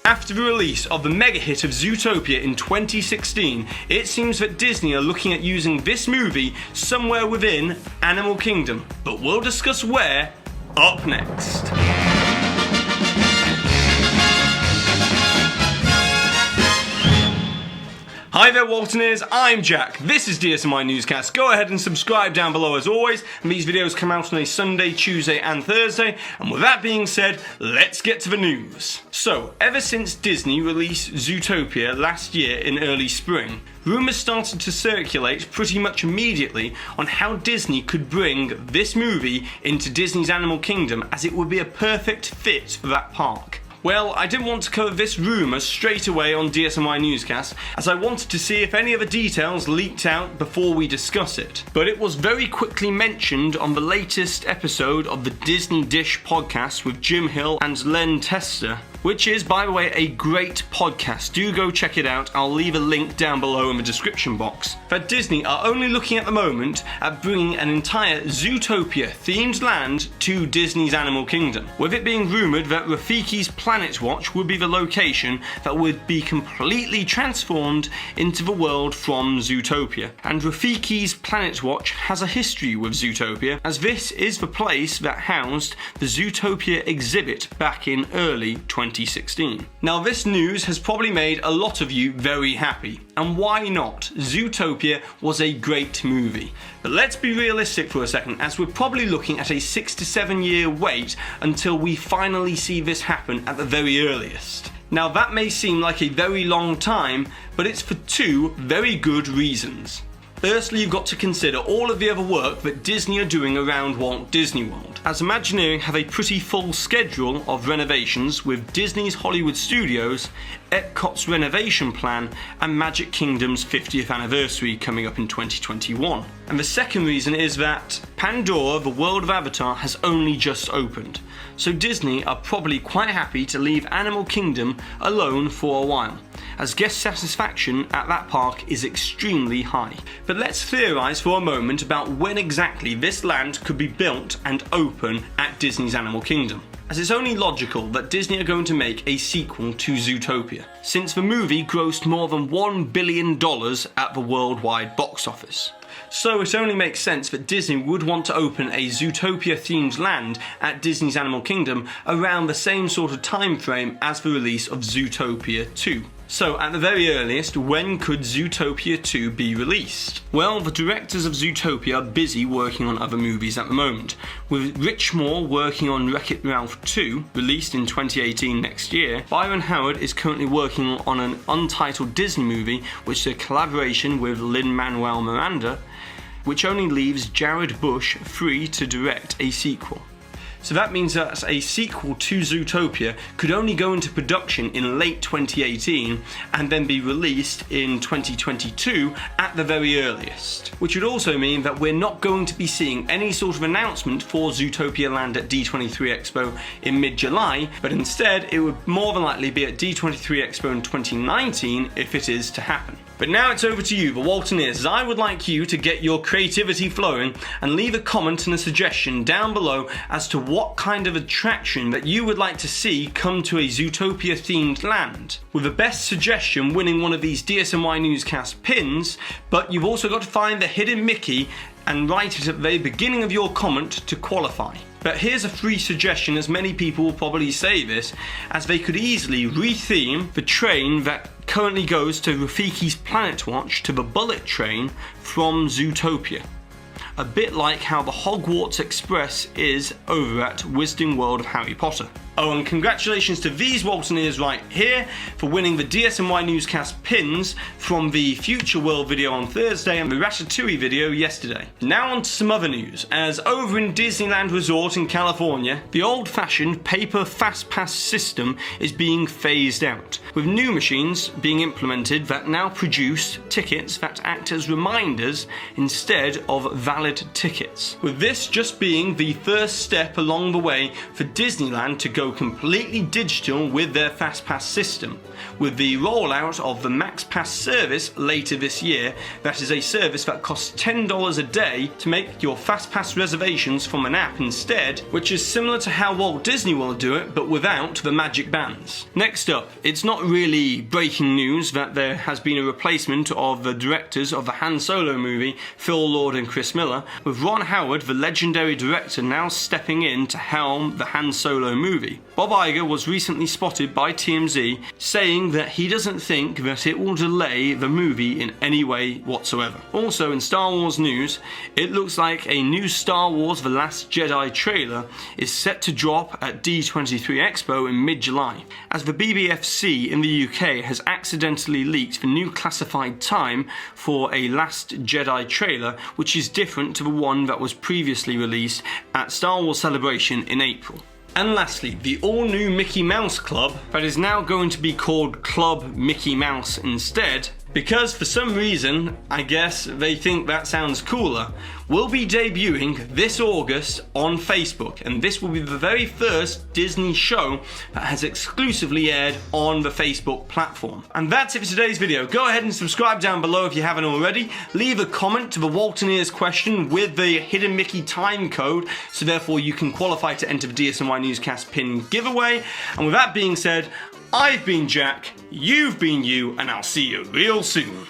After the release of the mega hit of Zootopia in 2016, it seems that Disney are looking at using this movie somewhere within Animal Kingdom, but we'll discuss where up next. Hi there Waltoneers, I'm Jack, this is DSNY Newscast. Go ahead and subscribe down below as always, and these videos come out on a Sunday, Tuesday and Thursday, and with that being said, let's get to the news. So, ever since Disney released Zootopia last year in early spring, rumours started to circulate pretty much immediately on how Disney could bring this movie into Disney's Animal Kingdom, as it would be a perfect fit for that park. Well, I didn't want to cover this rumour straight away on DSNY Newscast, as I wanted to see if any other details leaked out before we discuss it. But it was very quickly mentioned on the latest episode of the Disney Dish podcast with Jim Hill and Len Tester, which is, by the way, a great podcast. Do go check it out. I'll leave a link down below in the description box. That Disney are only looking at the moment at bringing an entire Zootopia-themed land to Disney's Animal Kingdom, with it being rumoured that Rafiki's Planet Watch would be the location that would be completely transformed into the world from Zootopia. And Rafiki's Planet Watch has a history with Zootopia, as this is the place that housed the Zootopia exhibit back in early 2016. Now, this news has probably made a lot of you very happy, and why not? Zootopia was a great movie. But let's be realistic for a second, as we're probably looking at a 6 to 7 year wait until we finally see this happen at the very earliest. Now, that may seem like a very long time, but it's for two very good reasons. Firstly, you've got to consider all of the other work that Disney are doing around Walt Disney World, as Imagineering have a pretty full schedule of renovations with Disney's Hollywood Studios, Epcot's renovation plan, and Magic Kingdom's 50th anniversary coming up in 2021. And the second reason is that Pandora, the world of Avatar, has only just opened, so Disney are probably quite happy to leave Animal Kingdom alone for a while, as guest satisfaction at that park is extremely high. But let's theorise for a moment about when exactly this land could be built and open at Disney's Animal Kingdom, as it's only logical that Disney are going to make a sequel to Zootopia, since the movie grossed more than $1 billion at the worldwide box office. So it only makes sense that Disney would want to open a Zootopia-themed land at Disney's Animal Kingdom around the same sort of time frame as the release of Zootopia 2. So, at the very earliest, when could Zootopia 2 be released? Well, the directors of Zootopia are busy working on other movies at the moment, with Rich Moore working on Wreck-It Ralph 2, released in 2018 next year. Byron Howard is currently working on an untitled Disney movie, which is a collaboration with Lin-Manuel Miranda, which only leaves Jared Bush free to direct a sequel. So that means that a sequel to Zootopia could only go into production in late 2018 and then be released in 2022 at the very earliest. Which would also mean that we're not going to be seeing any sort of announcement for Zootopia Land at D23 Expo in mid-July, but instead it would more than likely be at D23 Expo in 2019 if it is to happen. But now it's over to you, the Waltoneers, as I would like you to get your creativity flowing and leave a comment and a suggestion down below as to what kind of attraction that you would like to see come to a Zootopia-themed land, with the best suggestion winning one of these DSNY Newscast pins. But you've also got to find the hidden Mickey and write it at the very beginning of your comment to qualify. But here's a free suggestion, as many people will probably say this, as they could easily re-theme the train that currently goes to Rafiki's Planet Watch to the bullet train from Zootopia. A bit like how the Hogwarts Express is over at Wizarding World of Harry Potter. Oh, and congratulations to these Waltoneers right here for winning the DSNY Newscast pins from the Future World video on Thursday and the Ratatouille video yesterday. Now on to some other news, as over in Disneyland Resort in California, the old-fashioned paper Fast Pass system is being phased out, with new machines being implemented that now produce tickets that act as reminders instead of valid valid tickets. With this just being the first step along the way for Disneyland to go completely digital with their FastPass system, with the rollout of the MaxPass service later this year. That is a service that costs $10 a day to make your FastPass reservations from an app instead, which is similar to how Walt Disney World do it, but without the magic bands. Next up, it's not really breaking news that there has been a replacement of the directors of the Han Solo movie, Phil Lord and Chris Miller, with Ron Howard, the legendary director, now stepping in to helm the Han Solo movie. Bob Iger was recently spotted by TMZ saying that he doesn't think that it will delay the movie in any way whatsoever. Also in Star Wars news, it looks like a new Star Wars The Last Jedi trailer is set to drop at D23 Expo in mid-July, as the BBFC in the UK has accidentally leaked the new classified time for a Last Jedi trailer, which is different to the one that was previously released at Star Wars Celebration in April. And lastly, the all-new Mickey Mouse Club, that is now going to be called Club Mickey Mouse instead, because for some reason, I guess they think that sounds cooler, will be debuting this August on Facebook, and this will be the very first Disney show that has exclusively aired on the Facebook platform. And that's it for today's video. Go ahead and subscribe down below if you haven't already. Leave a comment to the Waltoneers question with the hidden Mickey time code, so therefore you can qualify to enter the DSNY Newscast pin giveaway. And with that being said, I've been Jack, you've been you, and I'll see you real soon.